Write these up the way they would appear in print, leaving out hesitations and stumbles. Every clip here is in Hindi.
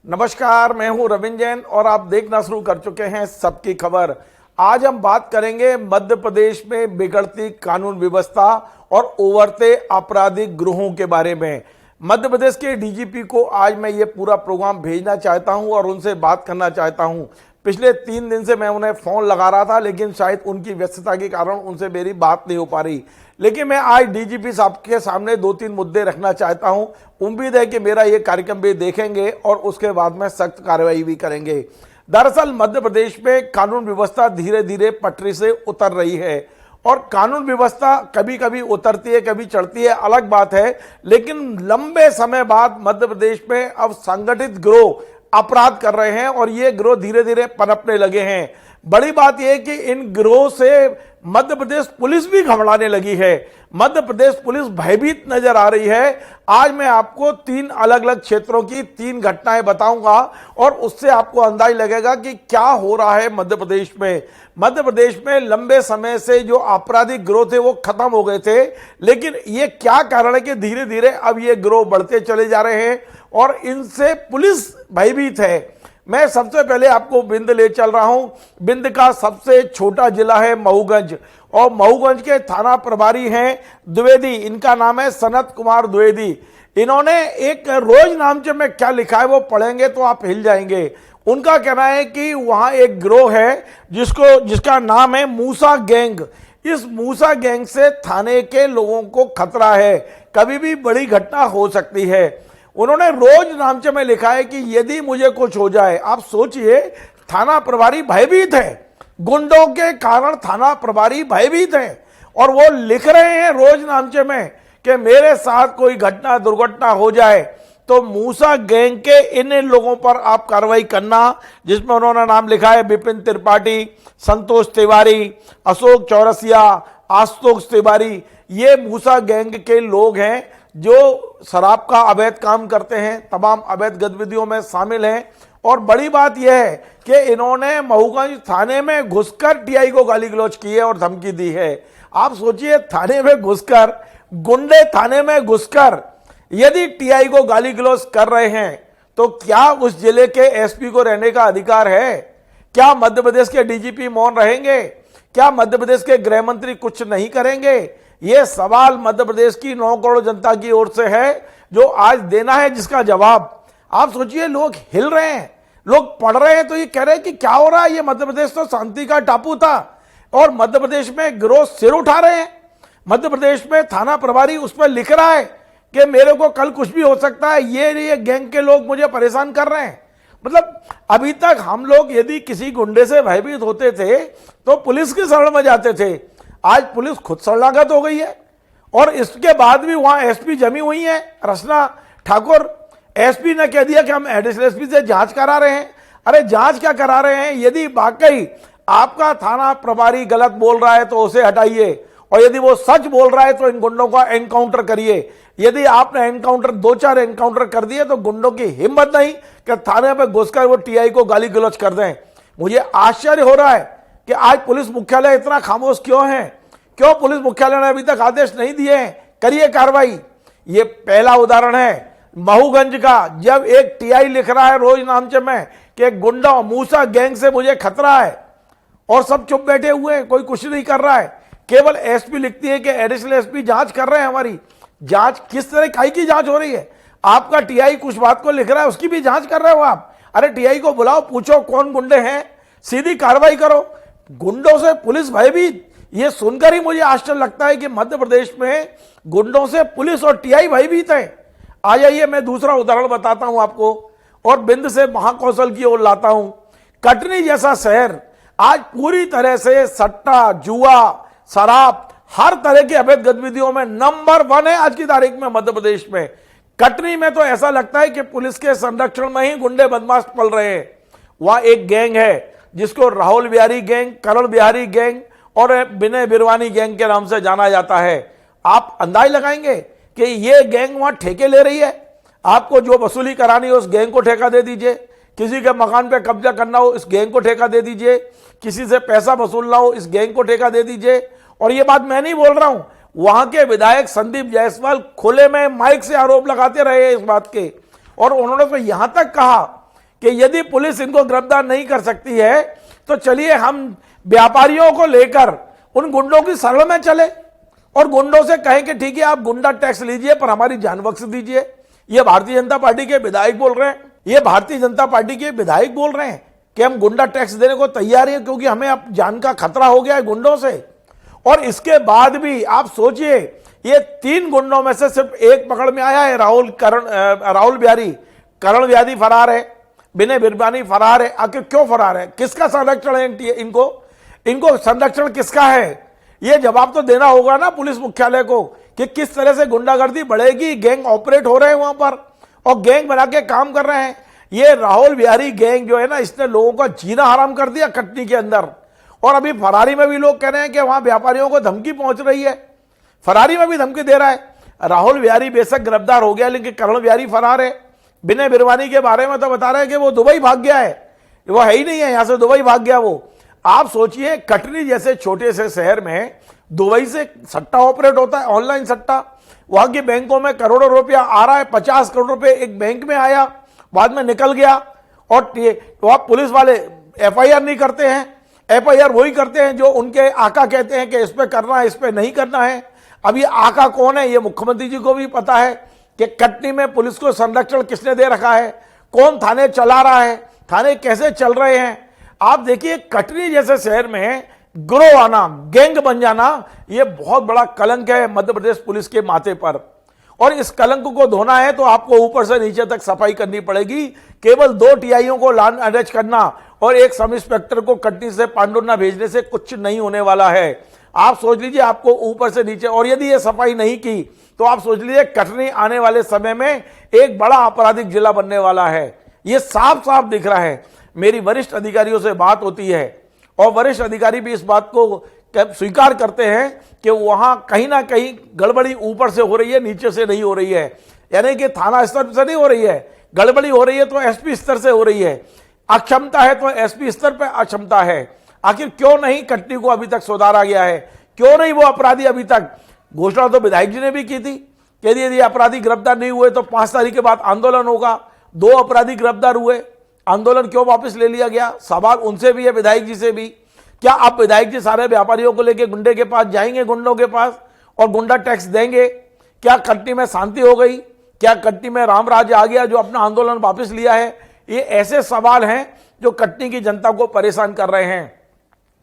नमस्कार, मैं हूं रविंद्र जैन और आप देखना शुरू कर चुके हैं सबकी खबर। आज हम बात करेंगे मध्य प्रदेश में बिगड़ती कानून व्यवस्था और उभरते आपराधिक गिरोहों के बारे में। मध्य प्रदेश के डीजीपी को आज मैं ये पूरा प्रोग्राम भेजना चाहता हूं और उनसे बात करना चाहता हूं। पिछले 3 दिन से मैं उन्हें फोन लगा रहा था, लेकिन शायद उनकी व्यस्तता के कारण उनसे मेरी बात नहीं हो पा रही। लेकिन मैं आज डीजीपी साहब के सामने 2-3 मुद्दे रखना चाहता हूं। उम्मीद है कि मेरा ये कार्यक्रम भी देखेंगे और उसके बाद में सख्त कार्रवाई भी करेंगे। दरअसल मध्य प्रदेश में कानून व्यवस्था धीरे धीरे पटरी से उतर रही है और कानून व्यवस्था कभी कभी उतरती है, कभी चढ़ती है, अलग बात है। लेकिन लंबे समय बाद मध्य प्रदेश में अब संगठित गिरोह अपराध कर रहे हैं और ये गिरोह धीरे धीरे पनपने लगे हैं। बड़ी बात यह कि इन गिरोह से मध्य प्रदेश पुलिस भी घबराने लगी है। मध्य प्रदेश पुलिस भयभीत नजर आ रही है। आज मैं आपको 3 अलग अलग क्षेत्रों की 3 घटनाएं बताऊंगा और उससे आपको अंदाज लगेगा कि क्या हो रहा है मध्य प्रदेश में। मध्य प्रदेश में लंबे समय से जो आपराधिक गिरोह थे वो खत्म हो गए थे, लेकिन ये क्या कारण है कि धीरे धीरे अब ये गिरोह बढ़ते चले जा रहे हैं और इनसे पुलिस भयभीत है। मैं सबसे पहले आपको बिंद ले चल रहा हूं। बिंद का सबसे छोटा जिला है महूगंज और महूगंज के थाना प्रभारी हैं द्विवेदी। इनका नाम है सनत कुमार द्विवेदी। इन्होंने एक रोज नामचे में क्या लिखा है वो पढ़ेंगे तो आप हिल जाएंगे। उनका कहना है कि वहां एक गिरोह है जिसका नाम है मूसा गैंग। इस मूसा गैंग से थाने के लोगों को खतरा है, कभी भी बड़ी घटना हो सकती है। उन्होंने रोज नामचे में लिखा है कि यदि मुझे कुछ हो जाए, आप सोचिए, थाना प्रभारी भयभीत है, गुंडों के कारण थाना प्रभारी भयभीत है और वो लिख रहे हैं रोज नामचे में कि मेरे साथ कोई घटना दुर्घटना हो जाए तो मूसा गैंग के इन लोगों पर आप कार्रवाई करना। जिसमें उन्होंने नाम लिखा है विपिन त्रिपाठी, संतोष तिवारी, अशोक चौरसिया, आशुतोष तिवारी। ये मूसा गैंग के लोग हैं जो शराब का अवैध काम करते हैं, तमाम अवैध गतिविधियों में शामिल हैं। और बड़ी बात यह है कि इन्होंने महूगंज थाने में घुसकर टीआई को गाली गलौज की है और धमकी दी है। आप सोचिए, थाने में घुसकर, गुंडे थाने में घुसकर यदि टीआई को गाली गलौज कर रहे हैं तो क्या उस जिले के एसपी को रहने का अधिकार है? क्या मध्य प्रदेश के डीजीपी मौन रहेंगे? क्या मध्य प्रदेश के गृह मंत्री कुछ नहीं करेंगे? यह सवाल मध्य प्रदेश की 9 करोड़ जनता की ओर से है जो आज देना है जिसका जवाब। आप सोचिए, लोग हिल रहे हैं, लोग पढ़ रहे हैं तो ये कह रहे हैं कि क्या हो रहा है। ये मध्य प्रदेश तो शांति का टापू था और मध्य प्रदेश में गिरोह सिर उठा रहे हैं। मध्य प्रदेश में थाना प्रभारी उस पर लिख रहा है कि मेरे को कल कुछ भी हो सकता है, ये गैंग के लोग मुझे परेशान कर रहे हैं। मतलब अभी तक हम लोग यदि किसी गुंडे से भयभीत होते थे तो पुलिस की शरण में जाते थे। आज पुलिस खुद शरणागत हो गई है और इसके बाद भी वहां एसपी जमी हुई है रचना ठाकुर। एसपी ने कह दिया कि हम एडिशनल एसपी से जांच करा रहे हैं। अरे जांच क्या करा रहे हैं? यदि वाकई आपका थाना प्रभारी गलत बोल रहा है तो उसे हटाइए और यदि वो सच बोल रहा है तो इन गुंडों का एनकाउंटर करिए। यदि आपने एनकाउंटर 2-4 एनकाउंटर कर दिए तो गुंडों की हिम्मत नहीं कि थाने में घुसकर वो टीआई को गाली गलौज कर दें। मुझे आश्चर्य हो रहा है कि आज पुलिस मुख्यालय इतना खामोश क्यों है? क्यों पुलिस मुख्यालय ने अभी तक आदेश नहीं दिए हैं? करिए कार्रवाई। ये पहला उदाहरण है महूगंज का, जब एक टीआई लिख रहा है रोज नामचे में कि गुंडा मूसा गैंग से मुझे खतरा है और सब चुप बैठे हुए हैं, कोई कुछ नहीं कर रहा है। केवल एसपी लिखती है कि एडिशनल एसपी जांच कर रहे हैं। हमारी जांच किस तरह काई की जांच हो रही है? आपका टीआई कुछ बात को लिख रहा है, उसकी भी जांच कर रहे हो आप? अरे टीआई को बुलाओ, पूछो कौन गुंडे हैं, सीधी कार्रवाई करो। गुंडों से पुलिस भयभीत, ये सुनकर ही मुझे आश्चर्य लगता है कि मध्य प्रदेश में गुंडों से पुलिस और टीआई भयभीत है। आ जाइए, मैं दूसरा उदाहरण बताता हूं आपको और बिंद से महाकौशल की ओर लाता हूं। कटनी जैसा शहर आज पूरी तरह से सट्टा, जुआ, शराब, हर तरह की अवैध गतिविधियों में नंबर 1 है आज की तारीख में मध्य प्रदेश में। कटनी में तो ऐसा लगता है कि पुलिस के संरक्षण में ही गुंडे बदमाश पल रहे हैं। वहां एक गैंग है जिसको राहुल बिहारी गैंग, करण बिहारी गैंग और विनय बिरवानी गैंग के नाम से जाना जाता है। आप अंदाज लगाएंगे कि ये गैंग वहां ठेके ले रही है। आपको जो वसूली करानी हो उस गैंग को ठेका दे दीजिए, किसी के मकान पे कब्जा करना हो इस गैंग को ठेका दे दीजिए, किसी से पैसा वसूलना हो इस गैंग को ठेका दे दीजिए। और ये बात मैं नहीं बोल रहा हूं, वहां के विधायक संदीप जायसवाल खुले में माइक से आरोप लगाते रहे इस बात के और उन्होंने तो यहां तक कहा कि यदि पुलिस इनको गिरफ्तार नहीं कर सकती है तो चलिए हम व्यापारियों को लेकर उन गुंडों की शरण में चले और गुंडों से कहें कि ठीक है आप गुंडा टैक्स लीजिए पर हमारी जान बख्श दीजिए। ये भारतीय जनता पार्टी के विधायक बोल रहे हैं, ये भारतीय जनता पार्टी के विधायक बोल रहे हैं कि हम गुंडा टैक्स देने को तैयार हैं क्योंकि हमें अब जान का खतरा हो गया है गुंडों से। और इसके बाद भी आप सोचिए, ये 3 गुंडों में से सिर्फ एक पकड़ में आया है, राहुल बिहारी। करण व्याधी फरार है, विनय बिरबानी फरार है। आखिर क्यों फरार है? किसका संरक्षण है इनको संरक्षण किसका है? ये जवाब तो देना होगा ना पुलिस मुख्यालय को कि किस तरह से गुंडागर्दी बढ़ेगी। गैंग ऑपरेट हो रहे हैं वहां पर और गैंग बना के काम कर रहे हैं। ये राहुल बिहारी गैंग जो है ना, इसने लोगों का जीना हराम कर दिया कटनी के अंदर। और अभी फरारी में भी लोग कह रहे हैं कि वहां व्यापारियों को धमकी पहुंच रही है, फरारी में भी धमकी दे रहा है। राहुल बिहारी बेशक गिरफ्तार हो गया लेकिन करण बिहारी फरार है। विनय बिरवानी के बारे में तो बता रहे हैं कि वो दुबई भाग गया है, वो है ही नहीं है, यहां से दुबई भाग गया वो। आप सोचिए, कटनी जैसे छोटे से शहर में दुबई से सट्टा ऑपरेट होता है, ऑनलाइन सट्टा। वहां की बैंकों में करोड़ों रुपया आ रहा है, 50 करोड़ रुपए एक बैंक में आया, बाद में निकल गया। और वहां पुलिस वाले FIR नहीं करते हैं, FIR वही करते हैं जो उनके आका कहते हैं कि इस पे करना है, इस पे नहीं करना है। अब ये आका कौन है? ये मुख्यमंत्री जी को भी पता है कि कटनी में पुलिस को संरक्षण किसने दे रखा है, कौन थाने चला रहा है, थाने कैसे चल रहे हैं। आप देखिए, कटनी जैसे शहर में गिरोह आना, गैंग बन जाना, यह बहुत बड़ा कलंक है मध्य प्रदेश पुलिस के माथे पर। और इस कलंक को धोना है तो आपको ऊपर से नीचे तक सफाई करनी पड़ेगी। केवल 2 TIओं को लॉ अरेस्ट करना और एक सब इंस्पेक्टर को कटनी से पांडुर्ना भेजने से कुछ नहीं होने वाला है। आप सोच लीजिए, आपको ऊपर से नीचे, और यदि ये सफाई नहीं की तो आप सोच लीजिए कटनी आने वाले समय में एक बड़ा आपराधिक जिला बनने वाला है। ये साफ साफ दिख रहा है। मेरी वरिष्ठ अधिकारियों से बात होती है और वरिष्ठ अधिकारी भी इस बात को स्वीकार करते हैं कि वहां कहीं ना कहीं गड़बड़ी ऊपर से हो रही है, नीचे से नहीं हो रही है। यानी कि थाना स्तर से नहीं हो रही है, गड़बड़ी हो रही है तो SP स्तर से हो रही है, अक्षमता है तो SP स्तर पर अक्षमता है। आखिर क्यों नहीं कटनी को अभी तक सुधारा गया है? क्यों नहीं वो अपराधी अभी तक? घोषणा तो विधायक जी ने भी की थी कि यदि अपराधी गिरफ्तार नहीं हुए तो 5 तारीख के बाद आंदोलन होगा। 2 अपराधी गिरफ्तार हुए, आंदोलन क्यों वापस ले लिया गया? सवाल उनसे भी है, विधायक जी से भी। क्या आप विधायक जी सारे व्यापारियों को लेकर गुंडे के पास जाएंगे, गुंडों के पास, और गुंडा टैक्स देंगे? क्या कटनी में शांति हो गई? क्या कटनी में राम राज्य आ गया जो अपना आंदोलन वापस लिया है? ये ऐसे सवाल हैं जो कटनी की जनता को परेशान कर रहे हैं।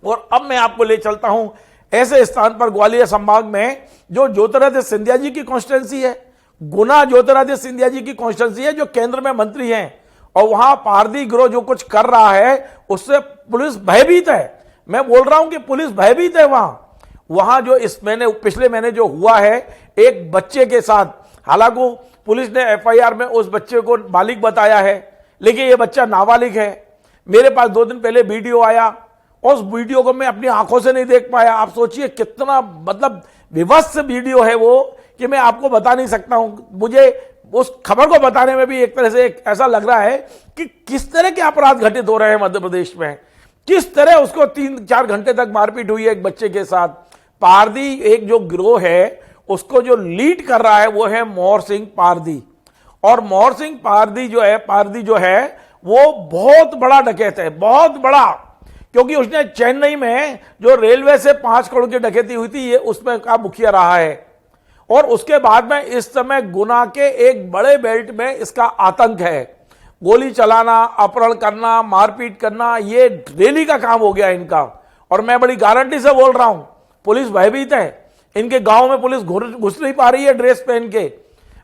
और अब मैं आपको ले चलता हूं ऐसे स्थान पर ग्वालियर संभाग में जो ज्योतिरादित्य सिंधिया जी की कॉन्स्टिट्यूंसी है, गुना ज्योतिरादित्य सिंधिया जी की कॉन्स्टिट्यूंसी है, जो केंद्र में मंत्री हैं। और वहां पारदी गिरोह जो कुछ कर रहा है उससे पुलिस भयभीत है। मैं बोल रहा हूं कि पुलिस भयभीत है। वहां जो पिछले महीने जो हुआ है एक बच्चे के साथ, हालांकि पुलिस ने FIR में उस बच्चे को बालिग बताया है लेकिन ये बच्चा नाबालिग है। मेरे पास 2 दिन पहले वीडियो आया और उस वीडियो को मैं अपनी आंखों से नहीं देख पाया। आप सोचिए कितना मतलब विभत्स वीडियो है वो कि मैं आपको बता नहीं सकता हूं। मुझे उस खबर को बताने में भी एक तरह से ऐसा लग रहा है कि किस तरह के अपराध घटित हो रहे हैं मध्य प्रदेश में, किस तरह उसको 3-4 घंटे तक मारपीट हुई है एक बच्चे के साथ। पारदी एक जो गिरोह है उसको जो लीड कर रहा है वो है मोहर सिंह पारदी। और मोहर सिंह पारदी जो है वो बहुत बड़ा डकैत है, बहुत बड़ा, क्योंकि उसने चेन्नई में जो रेलवे से 5 करोड़ की डकैती हुई थी ये उसमें का मुखिया रहा है। और उसके बाद में इस समय गुना के एक बड़े बेल्ट में इसका आतंक है। गोली चलाना, अपहरण करना, मारपीट करना, ये डेली का काम हो गया इनका। और मैं बड़ी गारंटी से बोल रहा हूं पुलिस भयभीत है। इनके गांव में पुलिस घुस नहीं पा रही है ड्रेस पहन के।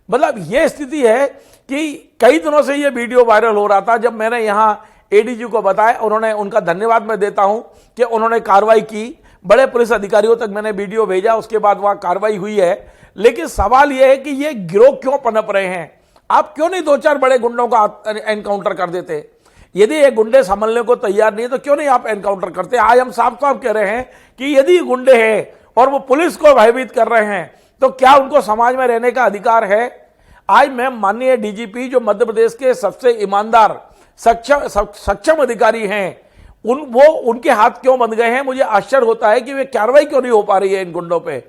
मतलब ये स्थिति है कि कई दिनों से ये वीडियो वायरल हो रहा था। जब मैंने यहां ADG को बताया, उन्होंने, उनका धन्यवाद मैं देता हूं कि उन्होंने कार्रवाई की, बड़े पुलिस अधिकारियों तक मैंने वीडियो भेजा, उसके बाद वहां कार्रवाई हुई है। लेकिन सवाल यह है कि ये गिरोह क्यों पनप रहे हैं? आप क्यों नहीं 2-4 बड़े गुंडों का एनकाउंटर कर देते? यदि ये गुंडे संभलने को तैयार नहीं है तो क्यों नहीं आप एनकाउंटर करते? आज हम साफ साफ कह रहे हैं कि यदि गुंडे हैं और वो पुलिस को भयभीत कर रहे हैं तो क्या उनको समाज में रहने का अधिकार है? आज मैं माननीय DGP जो मध्य प्रदेश के सबसे ईमानदार सक्षम अधिकारी हैं, उनके हाथ क्यों बंध गए हैं? मुझे आश्चर्य होता है कि वे कार्रवाई क्यों नहीं हो पा रही है इन गुंडों पे।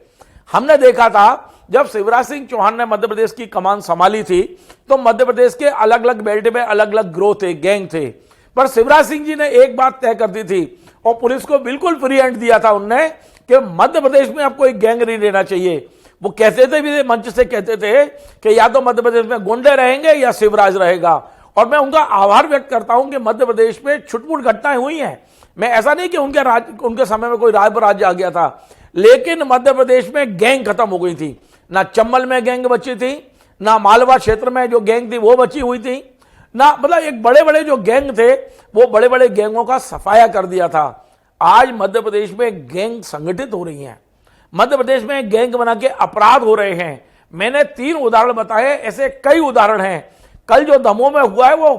हमने देखा था जब शिवराज सिंह चौहान ने मध्य प्रदेश की कमान संभाली थी तो मध्य प्रदेश के अलग अलग बेल्ट में अलग अलग ग्रोह थे, गैंग थे, पर शिवराज सिंह जी ने एक बात तय कर दी थी और पुलिस को बिल्कुल फ्री हैंड दिया था उनने कि मध्य प्रदेश में आपको एक गैंग नहीं लेना चाहिए। वो कहते थे भी, मंच से कहते थे कि या तो मध्य प्रदेश में गुंडे रहेंगे या शिवराज रहेगा। और मैं उनका आभार व्यक्त करता हूं कि मध्य प्रदेश में छुटपुट घटनाएं हुई हैं। मैं ऐसा नहीं कि उनके समय में कोई राज्य आ गया था, लेकिन मध्य प्रदेश में गैंग खत्म हो गई थी। ना चंबल में गैंग बची थी, ना मालवा क्षेत्र में जो गैंग थी वो बची हुई थी, ना मतलब एक बड़े बड़े जो गैंग थे वो बड़े बड़े गैंगों का सफाया कर दिया था। आज मध्य प्रदेश में गैंग संगठित हो रही हैं, मध्य प्रदेश में गैंग बना के अपराध हो रहे हैं। मैंने 3 उदाहरण बताए, ऐसे कई उदाहरण हैं। कल जो दमोह में हुआ है वो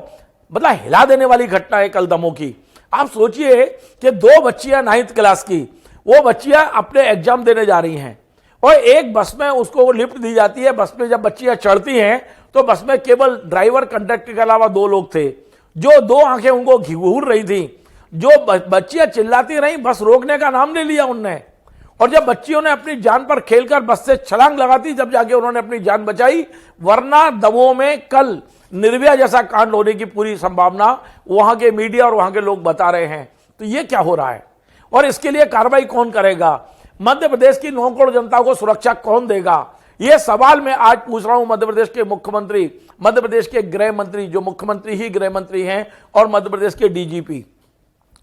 मतलब हिला देने वाली घटना है। कल दमोह की आप सोचिए कि 2 बच्चियां 9th क्लास की, वो बच्चियां अपने एग्जाम देने जा रही हैं और एक बस में उसको लिफ्ट दी जाती है। बस में जब बच्चियां चढ़ती हैं तो बस में केवल ड्राइवर कंडक्टर के अलावा 2 लोग थे, जो 2 आंखें उनको घूर रही थी। जो बच्चियां चिल्लाती रहीं, बस रोकने का नाम नहीं लिया उनने। और जब बच्चियों ने अपनी जान पर खेलकर बस से छलांग लगाती, जब जाके उन्होंने अपनी जान बचाई, वरना दमोह में कल निर्भया जैसा कांड होने की पूरी संभावना वहां के मीडिया और वहां के लोग बता रहे हैं। तो ये क्या हो रहा है और इसके लिए कार्रवाई कौन करेगा? मध्य प्रदेश की 9 करोड़ जनता को सुरक्षा कौन देगा? यह सवाल मैं आज पूछ रहा हूं मध्य प्रदेश के मुख्यमंत्री, मध्य प्रदेश के गृह मंत्री, जो मुख्यमंत्री ही गृह मंत्री हैं, और मध्य प्रदेश के डीजीपी।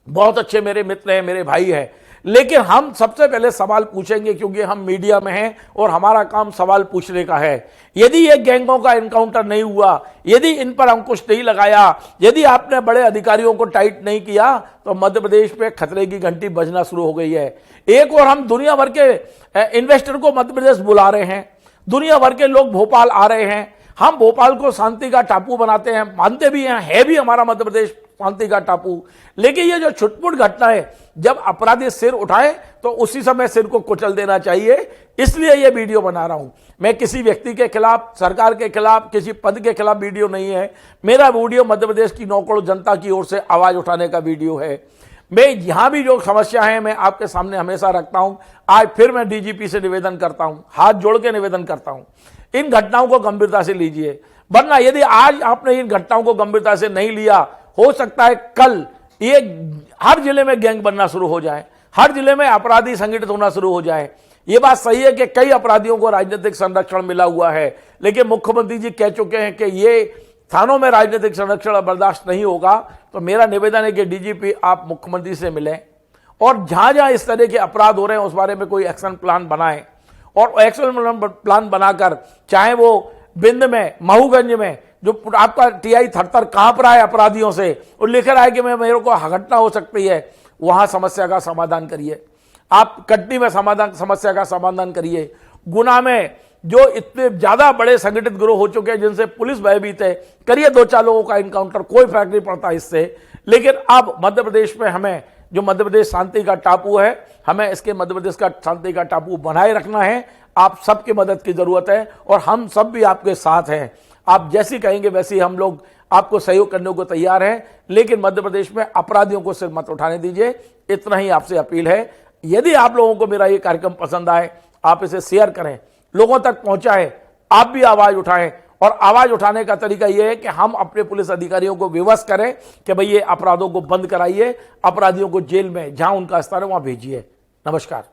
बहुत अच्छे मेरे मित्र हैं, मेरे भाई हैं, लेकिन हम सबसे पहले सवाल पूछेंगे क्योंकि हम मीडिया में हैं और हमारा काम सवाल पूछने का है। यदि ये गैंगों का एनकाउंटर नहीं हुआ, यदि इन पर अंकुश नहीं लगाया, यदि आपने बड़े अधिकारियों को टाइट नहीं किया, तो मध्य प्रदेश में खतरे की घंटी बजना शुरू हो गई है। एक और हम दुनिया भर के इन्वेस्टर को मध्य प्रदेश बुला रहे हैं, दुनिया भर के लोग भोपाल आ रहे हैं। हम भोपाल को शांति का टापू बनाते हैं, मानते भी हैं, है भी हमारा मध्य प्रदेश शांति का टापू। लेकिन ये जो छुटपुट घटना है, जब अपराधी सिर उठाए तो उसी समय सिर को कुचल देना चाहिए। इसलिए ये वीडियो बना रहा हूं। मैं किसी व्यक्ति के खिलाफ, सरकार के खिलाफ, किसी पद के खिलाफ वीडियो नहीं है। मेरा वीडियो मध्य प्रदेश की 9 करोड़ जनता की ओर से आवाज उठाने का वीडियो है। मैं यहां भी जो समस्या है मैं आपके सामने हमेशा रखता हूं। आज फिर मैं डीजीपी से निवेदन करता हूं, हाथ जोड़ के निवेदन करता हूं, इन घटनाओं को गंभीरता से लीजिए। वरना यदि आज आपने इन घटनाओं को गंभीरता से नहीं लिया, हो सकता है कल ये हर जिले में गैंग बनना शुरू हो जाए, हर जिले में अपराधी संगठित होना शुरू हो जाए। ये बात सही है कि कई अपराधियों को राजनीतिक संरक्षण मिला हुआ है, लेकिन मुख्यमंत्री जी कह चुके हैं कि ये थानों में राजनीतिक संरक्षण बर्दाश्त नहीं होगा। तो मेरा निवेदन है कि डीजीपी आप मुख्यमंत्री से मिलें और जहां जहां इस तरह के अपराध हो रहे हैं उस बारे में कोई एक्शन प्लान बनाएं, और एक्शन प्लान बनाकर चाहे वो बिंद में, महूगंज में जो आपका टीआई थर-थर कांप रहा है अपराधियों से, और लिख रहा है कि मेरे को घटना हो सकती है, वहां समस्या का समाधान करिए। आप कटनी में समस्या का समाधान करिए। गुना में जो इतने ज्यादा बड़े संगठित गिरोह हो चुके हैं जिनसे पुलिस भयभीत है, करिए 2-4 लोगों का इनकाउंटर, कोई फर्क नहीं पड़ता इससे। लेकिन अब मध्य प्रदेश में हमें, जो मध्य प्रदेश शांति का टापू है, हमें इसके मध्य प्रदेश का शांति का टापू बनाए रखना है। आप सबकी मदद की जरूरत है और हम सब भी आपके साथ हैं। आप जैसी कहेंगे वैसी हम लोग आपको सहयोग करने को तैयार हैं, लेकिन मध्य प्रदेश में अपराधियों को सिर मत उठाने दीजिए। इतना ही आपसे अपील है। यदि आप लोगों को मेरा ये कार्यक्रम पसंद आए, आप इसे शेयर करें, लोगों तक पहुंचाएं, आप भी आवाज उठाएं। और आवाज उठाने का तरीका यह है कि हम अपने पुलिस अधिकारियों को विवश करें कि भाई ये अपराधों को बंद कराइए, अपराधियों को जेल में जहां उनका स्थान है वहां भेजिए। नमस्कार।